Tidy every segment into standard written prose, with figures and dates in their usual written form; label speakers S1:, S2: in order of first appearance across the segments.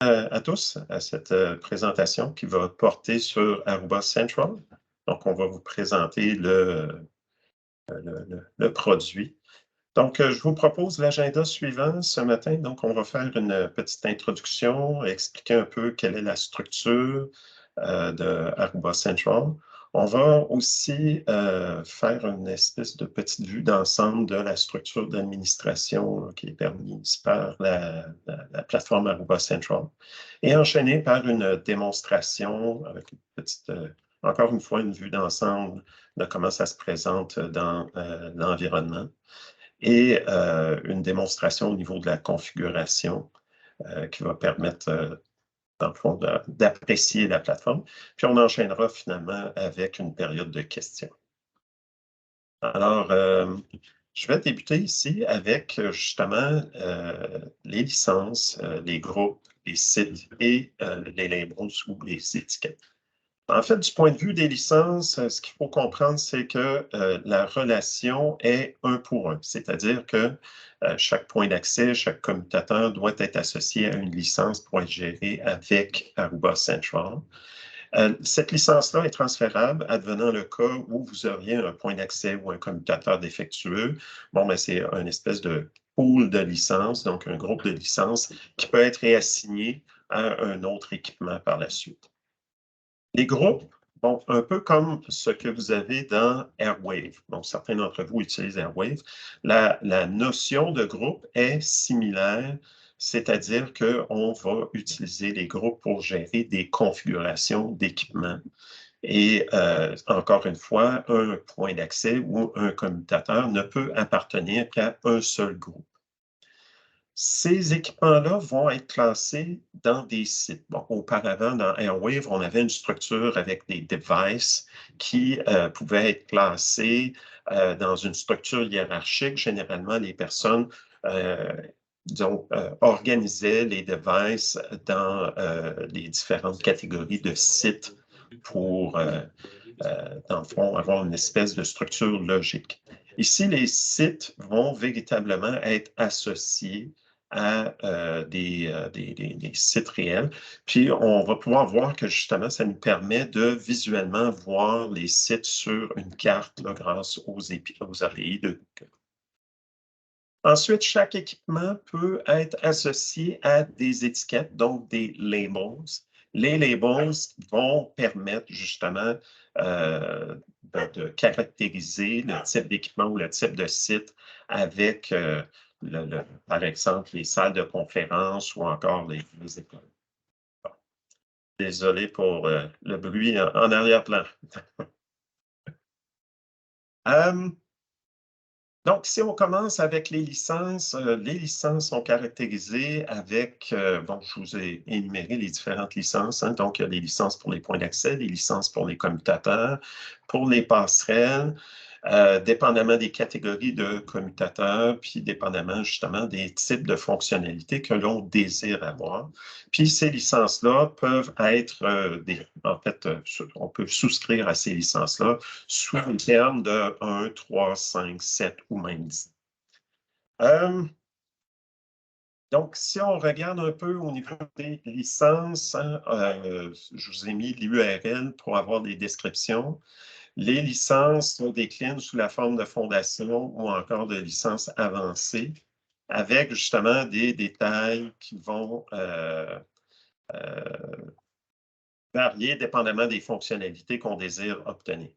S1: À tous à cette présentation qui va porter sur Aruba Central. Donc, on va vous présenter le produit. Donc, je vous propose l'agenda suivant ce matin. Donc, on va faire une petite introduction, expliquer un peu quelle est la structure de Aruba Central. On va aussi faire une espèce de petite vue d'ensemble de la structure d'administration qui est permise par la plateforme Aruba Central et enchaîner par une démonstration avec une petite, encore une fois, une vue d'ensemble de comment ça se présente dans l'environnement et une démonstration au niveau de la configuration qui va permettre dans le fond, d'apprécier la plateforme. Puis on enchaînera finalement avec une période de questions. Alors, je vais débuter ici avec justement les licences, les groupes, les sites et les labels ou les étiquettes. En fait, du point de vue des licences, ce qu'il faut comprendre, c'est que la relation est un pour un, c'est-à-dire que chaque point d'accès, chaque commutateur doit être associé à une licence pour être géré avec Aruba Central. Cette licence-là est transférable advenant le cas où vous auriez un point d'accès ou un commutateur défectueux. Bon, ben, c'est une espèce de pool de licences, donc un groupe de licences qui peut être réassigné à un autre équipement par la suite. Les groupes, bon, un peu comme ce que vous avez dans Airwave. Bon, certains d'entre vous utilisent Airwave. La notion de groupe est similaire, c'est-à-dire qu'on va utiliser les groupes pour gérer des configurations d'équipements. Et encore une fois, un point d'accès ou un commutateur ne peut appartenir qu'à un seul groupe. Ces équipements-là vont être classés dans des sites. Bon, auparavant, dans Airwave, on avait une structure avec des devices qui pouvaient être classés dans une structure hiérarchique. Généralement, les personnes organisaient les devices dans les différentes catégories de sites pour, dans le fond, avoir une espèce de structure logique. Ici, les sites vont véritablement être associés à des sites réels. Puis, on va pouvoir voir que justement, ça nous permet de visuellement voir les sites sur une carte là, grâce aux API de Google. Ensuite, chaque équipement peut être associé à des étiquettes, donc des labels. Les labels vont permettre justement de caractériser le type d'équipement ou le type de site avec par exemple, les salles de conférence ou encore les écoles. Bon. Désolé pour le bruit en arrière-plan. Donc, si on commence avec les licences sont caractérisées avec, bon, je vous ai énuméré les différentes licences. Hein, donc, il y a les licences pour les points d'accès, les licences pour les commutateurs, pour les passerelles, dépendamment des catégories de commutateurs, puis dépendamment justement des types de fonctionnalités que l'on désire avoir. Puis ces licences-là peuvent être, en fait, on peut souscrire à ces licences-là sous le terme de 1, 3, 5, 7 ou même 10. Donc, si on regarde un peu au niveau des licences, hein, je vous ai mis l'URL pour avoir des descriptions. Les licences se déclinent sous la forme de fondation ou encore de licences avancées, avec justement des détails qui vont varier dépendamment des fonctionnalités qu'on désire obtenir.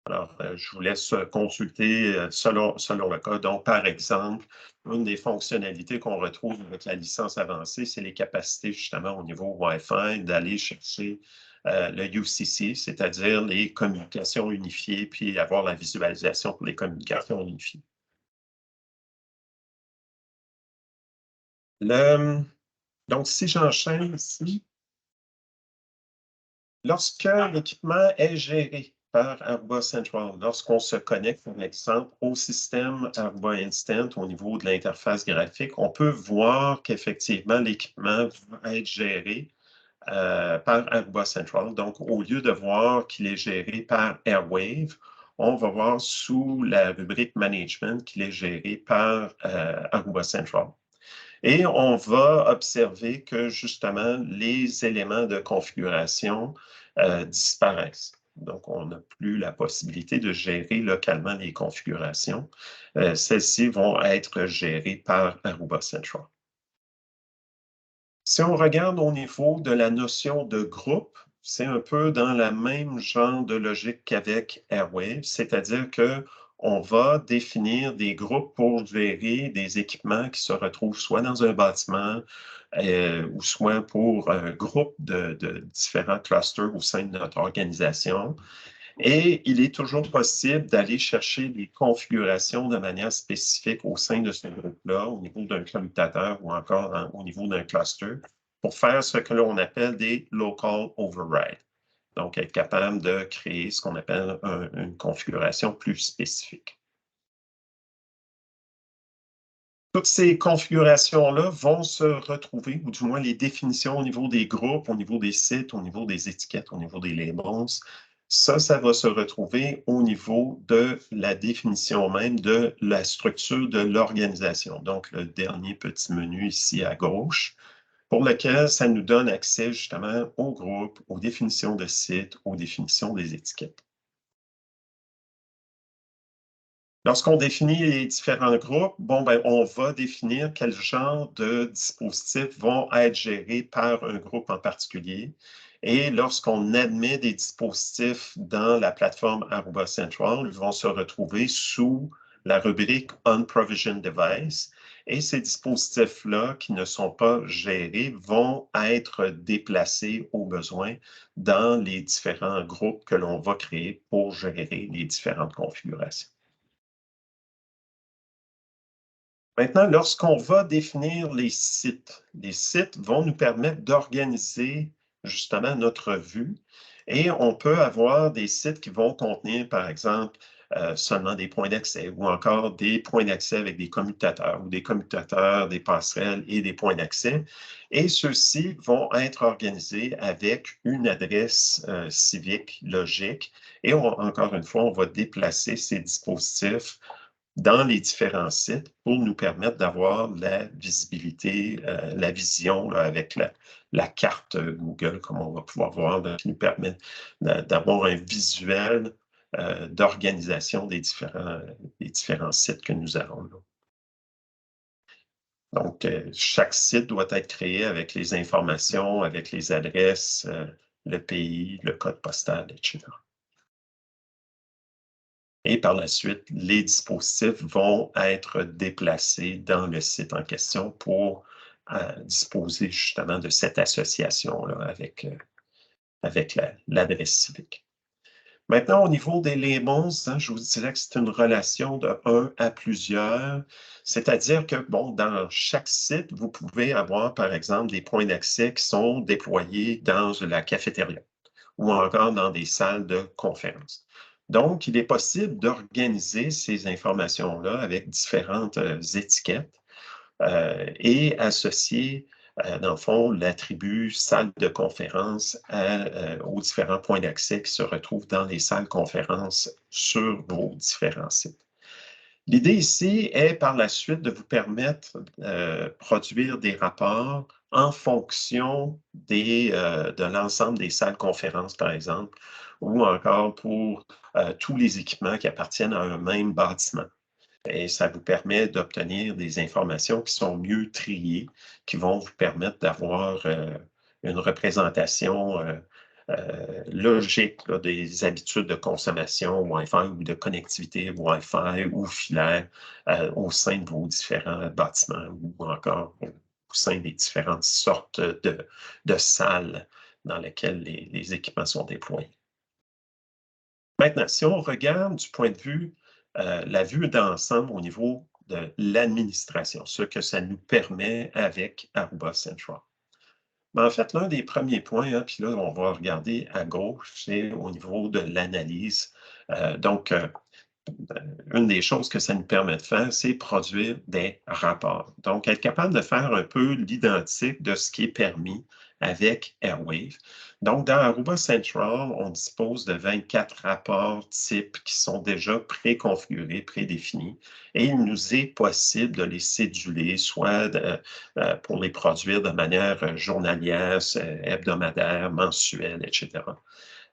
S1: Alors, je vous laisse consulter selon le cas. Donc, par exemple, une des fonctionnalités qu'on retrouve avec la licence avancée, c'est les capacités justement au niveau Wi-Fi d'aller chercher le UCC, c'est-à-dire les communications unifiées, puis avoir la visualisation pour les communications unifiées. Donc, si j'enchaîne ici, lorsque l'équipement est géré par Aruba Central, lorsqu'on se connecte, par exemple, au système Aruba Instant au niveau de l'interface graphique, on peut voir qu'effectivement, l'équipement va être géré par Aruba Central. Donc, au lieu de voir qu'il est géré par Airwave, on va voir sous la rubrique Management qu'il est géré par Aruba Central. Et on va observer que justement, les éléments de configuration disparaissent. Donc, on n'a plus la possibilité de gérer localement les configurations. Celles-ci vont être gérées par Aruba Central. Si on regarde au niveau de la notion de groupe, c'est un peu dans la même genre de logique qu'avec Airwave, c'est-à-dire qu'on va définir des groupes pour gérer des équipements qui se retrouvent soit dans un bâtiment ou soit pour un groupe de différents clusters au sein de notre organisation. Et il est toujours possible d'aller chercher des configurations de manière spécifique au sein de ce groupe-là, au niveau d'un commutateur ou encore au niveau d'un cluster, pour faire ce que l'on appelle des local overrides. Donc, être capable de créer ce qu'on appelle une configuration plus spécifique. Toutes ces configurations-là vont se retrouver, ou du moins les définitions au niveau des groupes, au niveau des sites, au niveau des étiquettes, au niveau des labels. Ça va se retrouver au niveau de la définition même de la structure de l'organisation. Donc, le dernier petit menu ici à gauche, pour lequel ça nous donne accès justement aux groupes, aux définitions de sites, aux définitions des étiquettes. Lorsqu'on définit les différents groupes, bon, ben, on va définir quel genre de dispositifs vont être gérés par un groupe en particulier. Et lorsqu'on admet des dispositifs dans la plateforme Aruba Central, ils vont se retrouver sous la rubrique Unprovisioned Device. Et ces dispositifs-là qui ne sont pas gérés vont être déplacés au besoin dans les différents groupes que l'on va créer pour gérer les différentes configurations. Maintenant, lorsqu'on va définir les sites vont nous permettre d'organiser justement notre vue et on peut avoir des sites qui vont contenir, par exemple, seulement des points d'accès ou encore des points d'accès avec des commutateurs ou des commutateurs, des passerelles et des points d'accès. Et ceux-ci vont être organisés avec une adresse civique logique. Et encore une fois, on va déplacer ces dispositifs dans les différents sites pour nous permettre d'avoir la visibilité, la vision là, avec la carte Google, comme on va pouvoir voir, là, qui nous permet d'avoir un visuel d'organisation des différents sites que nous avons. Là. Donc, chaque site doit être créé avec les informations, avec les adresses, le pays, le code postal, etc. Et par la suite, les dispositifs vont être déplacés dans le site en question pour disposer justement de cette association-là avec l'adresse civique. Maintenant, au niveau des labels, hein, je vous dirais que c'est une relation de 1 à plusieurs, c'est-à-dire que, bon, dans chaque site, vous pouvez avoir, par exemple, des points d'accès qui sont déployés dans la cafétéria ou encore dans des salles de conférence. Donc, il est possible d'organiser ces informations-là avec différentes étiquettes et associer, dans le fond, l'attribut salle de conférence aux différents points d'accès qui se retrouvent dans les salles conférences sur vos différents sites. L'idée ici est par la suite de vous permettre de produire des rapports en fonction de l'ensemble des salles conférences, par exemple, ou encore pour tous les équipements qui appartiennent à un même bâtiment. Et ça vous permet d'obtenir des informations qui sont mieux triées, qui vont vous permettre d'avoir une représentation logique là, des habitudes de consommation Wi-Fi ou de connectivité Wi-Fi ou filaire au sein de vos différents bâtiments ou encore au sein des différentes sortes de salles dans lesquelles les équipements sont déployés. Maintenant, si on regarde du point de vue, la vue d'ensemble au niveau de l'administration, ce que ça nous permet avec Aruba Central. Mais en fait, l'un des premiers points, hein, puis là, on va regarder à gauche, c'est au niveau de l'analyse. Donc, une des choses que ça nous permet de faire, c'est produire des rapports. Donc, être capable de faire un peu l'identique de ce qui est permis avec Airwave. Donc, dans Aruba Central, on dispose de 24 rapports types qui sont déjà préconfigurés, prédéfinis, et il nous est possible de les céduler, soit pour les produire de manière journalière, hebdomadaire, mensuelle, etc.,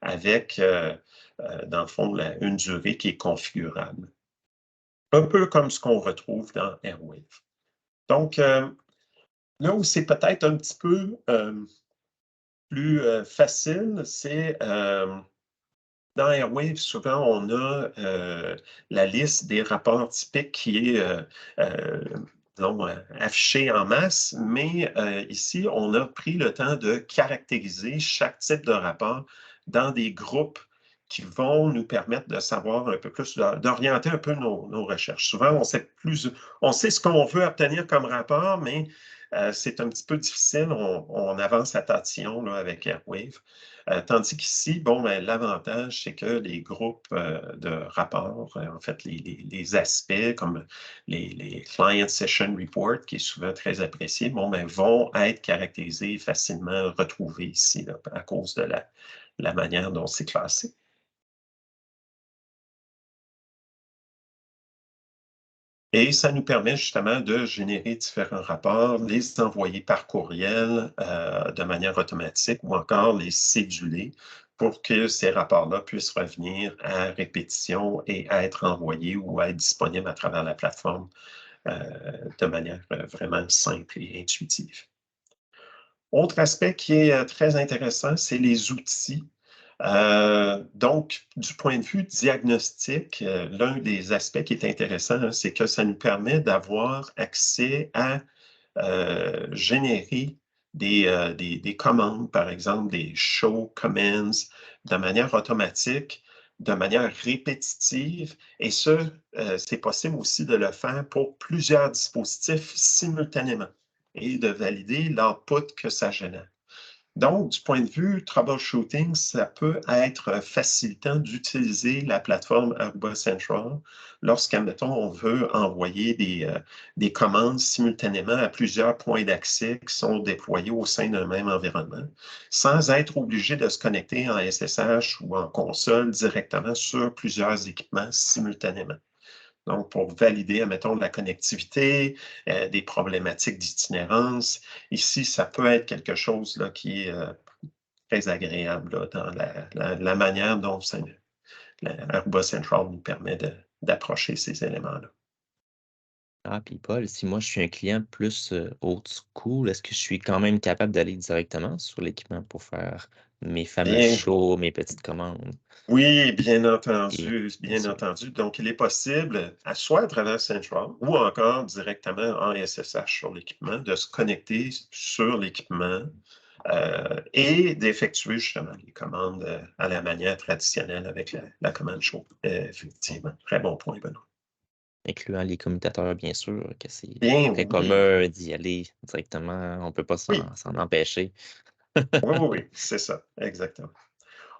S1: avec, dans le fond, une durée qui est configurable. Un peu comme ce qu'on retrouve dans Airwave. Donc, là où c'est peut-être un petit peu plus facile, c'est dans Airwave, souvent, on a la liste des rapports typiques qui est disons, affichée en masse, mais ici, on a pris le temps de caractériser chaque type de rapport dans des groupes qui vont nous permettre de savoir un peu plus, d'orienter un peu nos recherches. Souvent, on sait ce qu'on veut obtenir comme rapport, mais c'est un petit peu difficile. On avance à tatillon là, avec Airwave. Tandis qu'ici, bon, ben, l'avantage, c'est que les groupes de rapports, en fait, les aspects comme les Client Session Report, qui est souvent très apprécié, bon, ben, vont être caractérisés et facilement retrouvés ici là, à cause de la manière dont c'est classé. Et ça nous permet justement de générer différents rapports, les envoyer par courriel de manière automatique ou encore les céduler pour que ces rapports-là puissent revenir à répétition et être envoyés ou être disponibles à travers la plateforme de manière vraiment simple et intuitive. Autre aspect qui est très intéressant, c'est les outils. Donc, du point de vue diagnostic, l'un des aspects qui est intéressant, hein, c'est que ça nous permet d'avoir accès à générer des commandes, par exemple des show commands, de manière automatique, de manière répétitive. Et ça, c'est possible aussi de le faire pour plusieurs dispositifs simultanément et de valider l'output que ça génère. Donc, du point de vue troubleshooting, ça peut être facilitant d'utiliser la plateforme Aruba Central lorsqu'admettons, on veut envoyer des commandes simultanément à plusieurs points d'accès qui sont déployés au sein d'un même environnement, sans être obligé de se connecter en SSH ou en console directement sur plusieurs équipements simultanément. Donc, pour valider, admettons, de la connectivité, des problématiques d'itinérance. Ici, ça peut être quelque chose là, qui est très agréable là, dans la manière dont Aruba Central nous permet d'approcher ces éléments-là.
S2: Ah, puis Paul, si moi je suis un client plus old school, est-ce que je suis quand même capable d'aller directement sur l'équipement pour faire mes fameux
S1: Bien,
S2: shows, mes petites commandes?
S1: oui, bien
S2: Et
S1: entendu,
S2: bien
S1: bien
S2: sûr.
S1: entendu. Donc, il est possible, soit à travers Central ou encore directement en SSH sur l'équipement, de se connecter sur l'équipement et d'effectuer justement les commandes à la manière traditionnelle avec la commande show. Effectivement, très bon point, Benoît.
S2: Incluant les commutateurs, bien sûr, que c'est
S1: Bien,
S2: très
S1: oui,
S2: commun d'y aller directement. On ne peut pas
S1: oui,
S2: s'en empêcher.
S1: oui, oui, oui, c'est ça, exactement.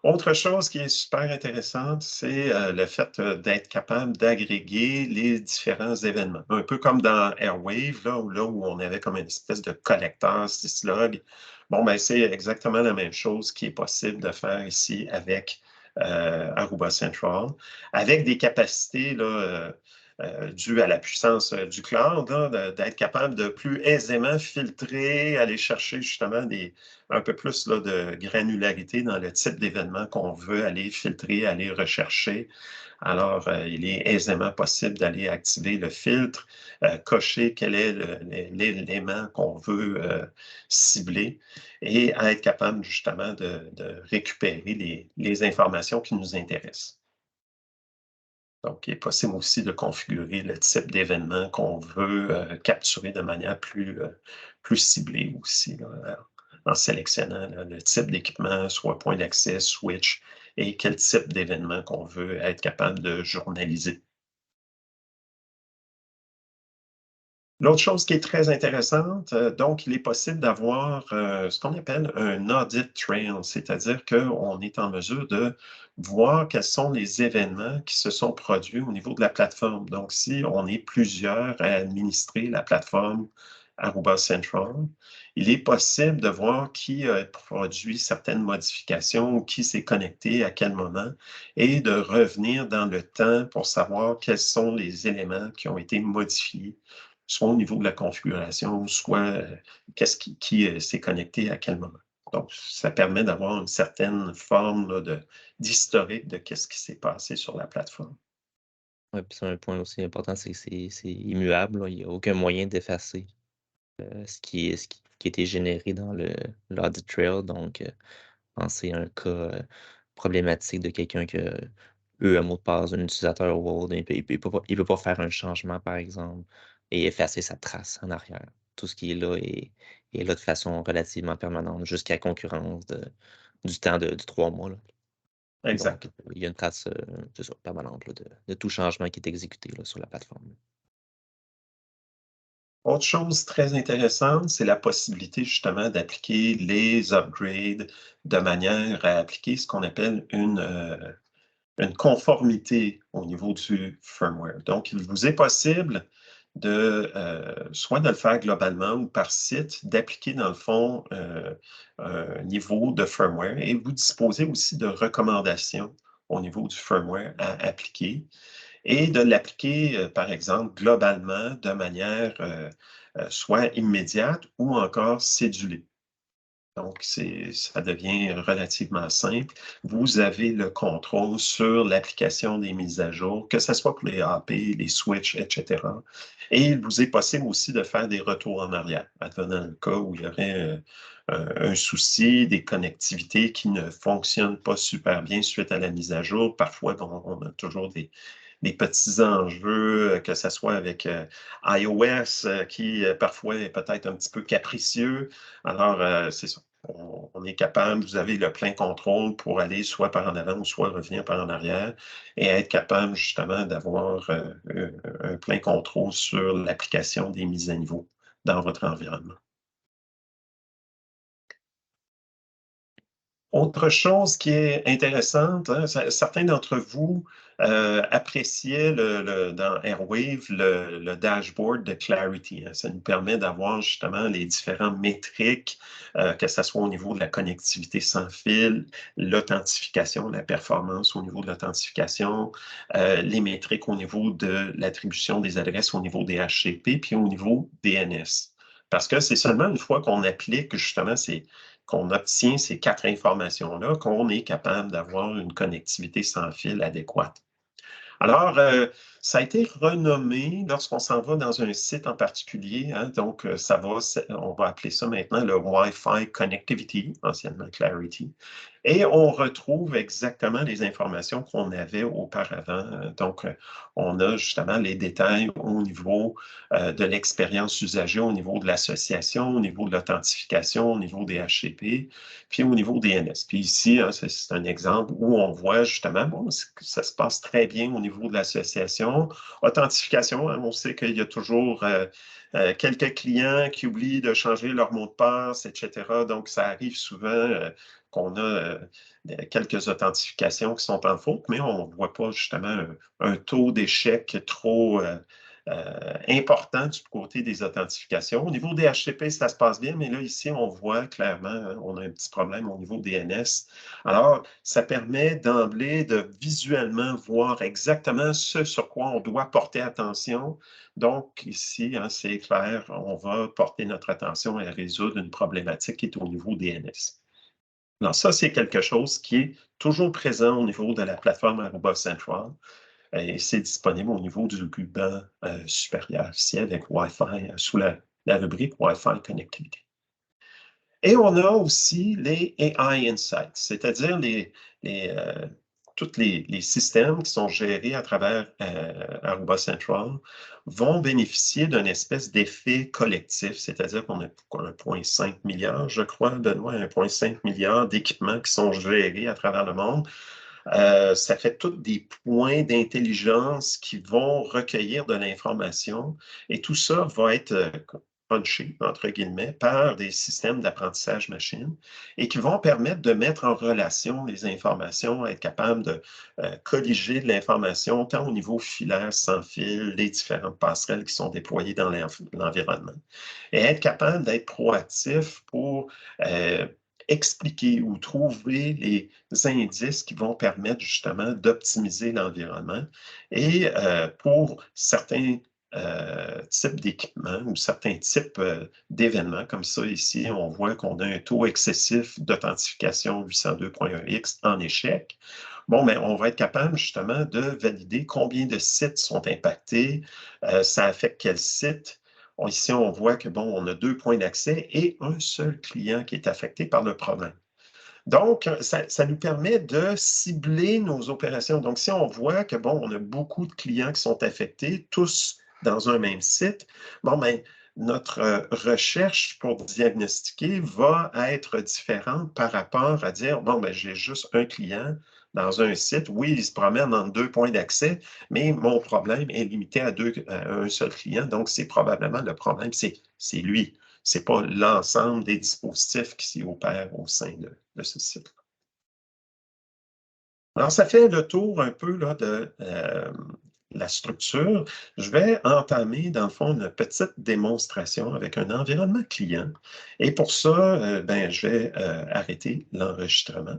S1: Autre chose qui est super intéressante, c'est le fait d'être capable d'agréger les différents événements. Un peu comme dans Airwave, là où on avait comme une espèce de collecteur syslog. Bon, ben, c'est exactement la même chose qui est possible de faire ici avec Aruba Central, avec des capacités là, dues à la puissance du cloud, d'être capable de plus aisément filtrer, aller chercher justement un peu plus là, de granularité dans le type d'événement qu'on veut aller filtrer, aller rechercher. Alors, il est aisément possible d'aller activer le filtre, cocher quel est l'élément qu'on veut cibler et être capable justement de récupérer les informations qui nous intéressent. Donc, il est possible aussi de configurer le type d'événement qu'on veut capturer de manière plus ciblée aussi, là, en sélectionnant là, le type d'équipement, soit point d'accès, switch, et quel type d'événement qu'on veut être capable de journaliser. L'autre chose qui est très intéressante, donc, il est possible d'avoir ce qu'on appelle un audit trail, c'est-à-dire qu'on est en mesure de voir quels sont les événements qui se sont produits au niveau de la plateforme. Donc, si on est plusieurs à administrer la plateforme Aruba Central, il est possible de voir qui a produit certaines modifications ou qui s'est connecté à quel moment et de revenir dans le temps pour savoir quels sont les éléments qui ont été modifiés soit au niveau de la configuration, soit qu'est-ce qui s'est connecté à quel moment. Donc, ça permet d'avoir une certaine forme là, d'historique de qu'est-ce qui s'est passé sur la plateforme.
S2: Ouais, puis c'est un point aussi important, c'est que c'est immuable, là. Il n'y a aucun moyen d'effacer ce qui a été généré dans l'audit trail. Donc, quand c'est un cas problématique de quelqu'un qui a eu un mot de passe d'un utilisateur Word, il peut pas faire un changement, par exemple, et effacer sa trace en arrière. Tout ce qui est là est là de façon relativement permanente jusqu'à concurrence du temps de 3 mois, là. Donc,
S1: Exact.
S2: il y a une trace, c'est ça, permanente là, de tout changement qui est exécuté là, sur la plateforme.
S1: Autre chose très intéressante, c'est la possibilité justement d'appliquer les upgrades de manière à appliquer ce qu'on appelle une conformité au niveau du firmware. Donc, il vous est possible de soit de le faire globalement ou par site, d'appliquer dans le fond un niveau de firmware et vous disposez aussi de recommandations au niveau du firmware à appliquer et de l'appliquer, par exemple, globalement de manière soit immédiate ou encore cédulée. Donc, ça devient relativement simple. Vous avez le contrôle sur l'application des mises à jour, que ce soit pour les AP, les switches, etc. Et il vous est possible aussi de faire des retours en arrière, advenant le cas où il y aurait un souci, des connectivités qui ne fonctionnent pas super bien suite à la mise à jour. Parfois, on a toujours des petits enjeux, que ce soit avec iOS, qui parfois est peut-être un petit peu capricieux. Alors, c'est ça. On est capable, vous avez le plein contrôle pour aller soit par en avant ou soit revenir par en arrière et être capable justement d'avoir un plein contrôle sur l'application des mises à niveau dans votre environnement. Autre chose qui est intéressante, hein, certains d'entre vous appréciaient dans Airwave le dashboard de Clarity, hein. Ça nous permet d'avoir justement les différentes métriques, que ce soit au niveau de la connectivité sans fil, l'authentification, la performance au niveau de l'authentification, les métriques au niveau de l'attribution des adresses au niveau des HCP, puis au niveau DNS. Parce que c'est seulement une fois qu'on applique justement qu'on obtient ces 4 informations-là, qu'on est capable d'avoir une connectivité sans fil adéquate. Alors, ça a été renommé lorsqu'on s'en va dans un site en particulier, hein, donc on va appeler ça maintenant le Wi-Fi Connectivity, anciennement Clarity, et on retrouve exactement les informations qu'on avait auparavant. Donc, on a justement les détails au niveau de l'expérience usagée, au niveau de l'association, au niveau de l'authentification, au niveau des HCP, puis au niveau des NS. Puis ici, hein, c'est un exemple où on voit justement, bon, ça se passe très bien au niveau de l'association. Authentification, hein, on sait qu'il y a toujours quelques clients qui oublient de changer leur mot de passe, etc. Donc, ça arrive souvent qu'on a quelques authentifications qui sont en faute, mais on ne voit pas justement un taux d'échec trop important du côté des authentifications. Au niveau des HCP, ça se passe bien, mais là, ici, on voit clairement, hein, on a un petit problème au niveau des NS. Alors, ça permet d'emblée de visuellement voir exactement ce sur quoi on doit porter attention. Donc, ici, hein, c'est clair, on va porter notre attention à résoudre une problématique qui est au niveau des NS. Alors, ça, c'est quelque chose qui est toujours présent au niveau de la plateforme Aruba Central. Et c'est disponible au niveau du ruban supérieur ici avec Wi-Fi sous la rubrique Wi-Fi connectivité. Et on a aussi les AI Insights, c'est-à-dire tous les systèmes qui sont gérés à travers Aruba Central vont bénéficier d'une espèce d'effet collectif, c'est-à-dire qu'on a 1,5 milliard, je crois, Benoît, 1,5 milliard d'équipements qui sont gérés à travers le monde. Ça fait tous des points d'intelligence qui vont recueillir de l'information et tout ça va être punché, entre guillemets, par des systèmes d'apprentissage machine et qui vont permettre de mettre en relation les informations, être capable de colliger de l'information tant au niveau filaire, sans fil, les différentes passerelles qui sont déployées dans l'environnement et être capable d'être proactif pour expliquer ou trouver les indices qui vont permettre justement d'optimiser l'environnement. Et pour certains types d'équipements ou certains types d'événements, comme ça ici, on voit qu'on a un taux excessif d'authentification 802.1x en échec. Bon, mais on va être capable justement de valider combien de sites sont impactés, ça affecte quel site. Ici, on voit que, bon, on a 2 points d'accès et un seul client qui est affecté par le problème. Donc, ça nous permet de cibler nos opérations. Donc, si on voit que, bon, on a beaucoup de clients qui sont affectés, tous dans un même site, bon, bien, notre recherche pour diagnostiquer va être différente par rapport à dire, bon, bien, j'ai juste un client dans un site. Oui, il se promène entre 2 points d'accès, mais mon problème est limité à un seul client. Donc, c'est probablement le problème, c'est lui. Ce n'est pas l'ensemble des dispositifs qui s'y opèrent au sein de ce site. Alors, ça fait le tour un peu là, de la structure. Je vais entamer, dans le fond, une petite démonstration avec un environnement client. Et pour ça, ben, je vais arrêter l'enregistrement.